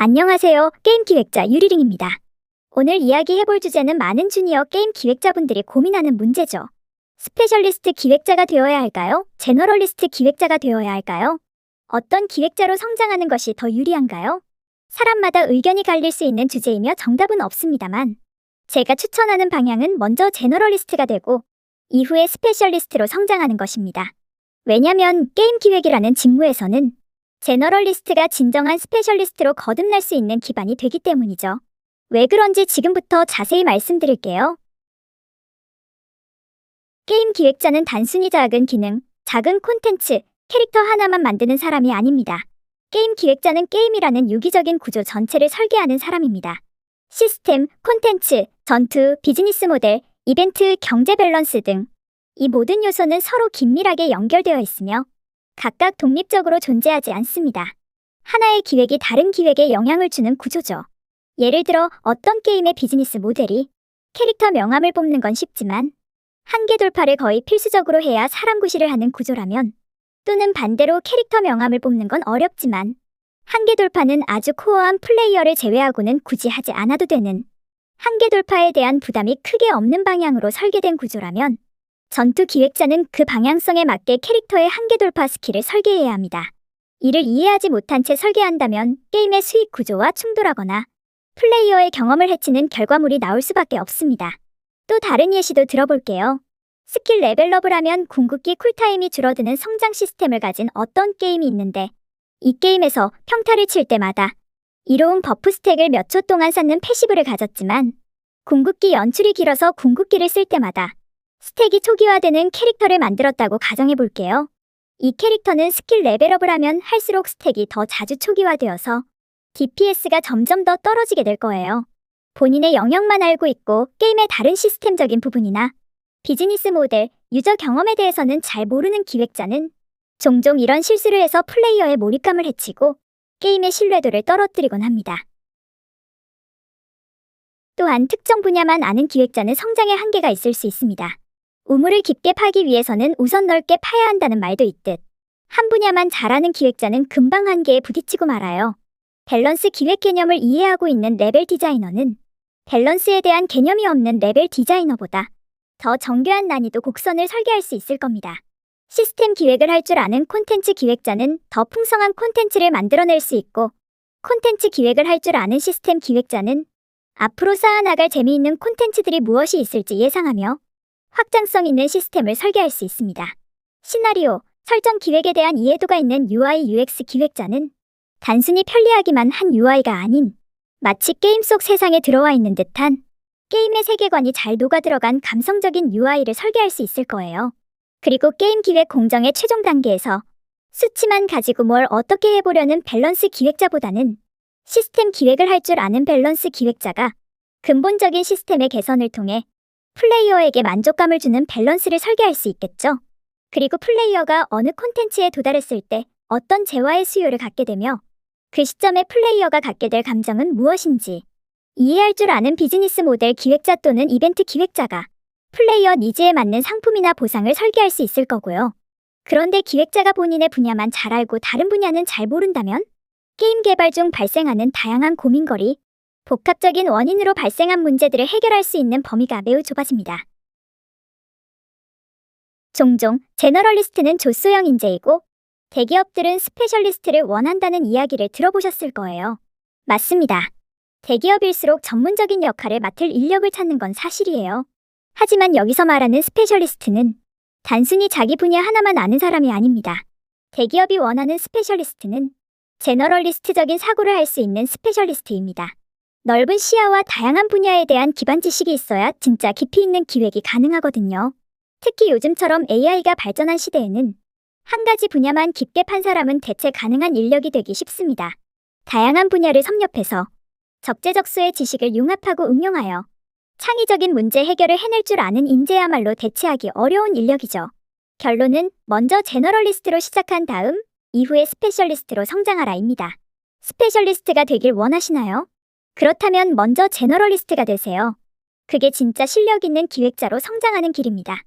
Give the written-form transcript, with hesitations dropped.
안녕하세요. 게임 기획자 유리링입니다. 오늘 이야기해볼 주제는 많은 주니어 게임 기획자분들이 고민하는 문제죠. 스페셜리스트 기획자가 되어야 할까요? 제너럴리스트 기획자가 되어야 할까요? 어떤 기획자로 성장하는 것이 더 유리한가요? 사람마다 의견이 갈릴 수 있는 주제이며 정답은 없습니다만, 제가 추천하는 방향은 먼저 제너럴리스트가 되고 이후에 스페셜리스트로 성장하는 것입니다. 왜냐면 게임 기획이라는 직무에서는 제너럴리스트가 진정한 스페셜리스트로 거듭날 수 있는 기반이 되기 때문이죠. 왜 그런지 지금부터 자세히 말씀드릴게요. 게임 기획자는 단순히 작은 기능, 작은 콘텐츠, 캐릭터 하나만 만드는 사람이 아닙니다. 게임 기획자는 게임이라는 유기적인 구조 전체를 설계하는 사람입니다. 시스템, 콘텐츠, 전투, 비즈니스 모델, 이벤트, 경제 밸런스 등 이 모든 요소는 서로 긴밀하게 연결되어 있으며 각각 독립적으로 존재하지 않습니다. 하나의 기획이 다른 기획에 영향을 주는 구조죠. 예를 들어 어떤 게임의 비즈니스 모델이 캐릭터 명함을 뽑는 건 쉽지만 한계 돌파를 거의 필수적으로 해야 사람 구실을 하는 구조라면, 또는 반대로 캐릭터 명함을 뽑는 건 어렵지만 한계 돌파는 아주 코어한 플레이어를 제외하고는 굳이 하지 않아도 되는, 한계 돌파에 대한 부담이 크게 없는 방향으로 설계된 구조라면 전투 기획자는 그 방향성에 맞게 캐릭터의 한계 돌파 스킬을 설계해야 합니다. 이를 이해하지 못한 채 설계한다면 게임의 수익 구조와 충돌하거나 플레이어의 경험을 해치는 결과물이 나올 수밖에 없습니다. 또 다른 예시도 들어볼게요. 스킬 레벨업을 하면 궁극기 쿨타임이 줄어드는 성장 시스템을 가진 어떤 게임이 있는데, 이 게임에서 평타를 칠 때마다 이로운 버프 스택을 몇 초 동안 쌓는 패시브를 가졌지만 궁극기 연출이 길어서 궁극기를 쓸 때마다 스택이 초기화되는 캐릭터를 만들었다고 가정해볼게요. 이 캐릭터는 스킬 레벨업을 하면 할수록 스택이 더 자주 초기화되어서 DPS가 점점 더 떨어지게 될 거예요. 본인의 영역만 알고 있고 게임의 다른 시스템적인 부분이나 비즈니스 모델, 유저 경험에 대해서는 잘 모르는 기획자는 종종 이런 실수를 해서 플레이어의 몰입감을 해치고 게임의 신뢰도를 떨어뜨리곤 합니다. 또한 특정 분야만 아는 기획자는 성장의 한계가 있을 수 있습니다. 우물을 깊게 파기 위해서는 우선 넓게 파야 한다는 말도 있듯, 한 분야만 잘하는 기획자는 금방 한계에 부딪히고 말아요. 밸런스 기획 개념을 이해하고 있는 레벨 디자이너는 밸런스에 대한 개념이 없는 레벨 디자이너보다 더 정교한 난이도 곡선을 설계할 수 있을 겁니다. 시스템 기획을 할 줄 아는 콘텐츠 기획자는 더 풍성한 콘텐츠를 만들어낼 수 있고, 콘텐츠 기획을 할 줄 아는 시스템 기획자는 앞으로 쌓아나갈 재미있는 콘텐츠들이 무엇이 있을지 예상하며 확장성 있는 시스템을 설계할 수 있습니다. 시나리오, 설정 기획에 대한 이해도가 있는 UI, UX 기획자는 단순히 편리하기만 한 UI가 아닌, 마치 게임 속 세상에 들어와 있는 듯한 게임의 세계관이 잘 녹아들어간 감성적인 UI를 설계할 수 있을 거예요. 그리고 게임 기획 공정의 최종 단계에서 수치만 가지고 뭘 어떻게 해보려는 밸런스 기획자보다는 시스템 기획을 할 줄 아는 밸런스 기획자가 근본적인 시스템의 개선을 통해 플레이어에게 만족감을 주는 밸런스를 설계할 수 있겠죠. 그리고 플레이어가 어느 콘텐츠에 도달했을 때 어떤 재화의 수요를 갖게 되며 그 시점에 플레이어가 갖게 될 감정은 무엇인지 이해할 줄 아는 비즈니스 모델 기획자 또는 이벤트 기획자가 플레이어 니즈에 맞는 상품이나 보상을 설계할 수 있을 거고요. 그런데 기획자가 본인의 분야만 잘 알고 다른 분야는 잘 모른다면 게임 개발 중 발생하는 다양한 고민거리, 복합적인 원인으로 발생한 문제들을 해결할 수 있는 범위가 매우 좁아집니다. 종종 제너럴리스트는 조소형 인재이고 대기업들은 스페셜리스트를 원한다는 이야기를 들어보셨을 거예요. 맞습니다. 대기업일수록 전문적인 역할을 맡을 인력을 찾는 건 사실이에요. 하지만 여기서 말하는 스페셜리스트는 단순히 자기 분야 하나만 아는 사람이 아닙니다. 대기업이 원하는 스페셜리스트는 제너럴리스트적인 사고를 할 수 있는 스페셜리스트입니다. 넓은 시야와 다양한 분야에 대한 기반 지식이 있어야 진짜 깊이 있는 기획이 가능하거든요. 특히 요즘처럼 AI가 발전한 시대에는 한 가지 분야만 깊게 판 사람은 대체 가능한 인력이 되기 쉽습니다. 다양한 분야를 섭렵해서 적재적소의 지식을 융합하고 응용하여 창의적인 문제 해결을 해낼 줄 아는 인재야말로 대체하기 어려운 인력이죠. 결론은 먼저 제너럴리스트로 시작한 다음 이후에 스페셜리스트로 성장하라입니다. 스페셜리스트가 되길 원하시나요? 그렇다면 먼저 제너럴리스트가 되세요. 그게 진짜 실력 있는 기획자로 성장하는 길입니다.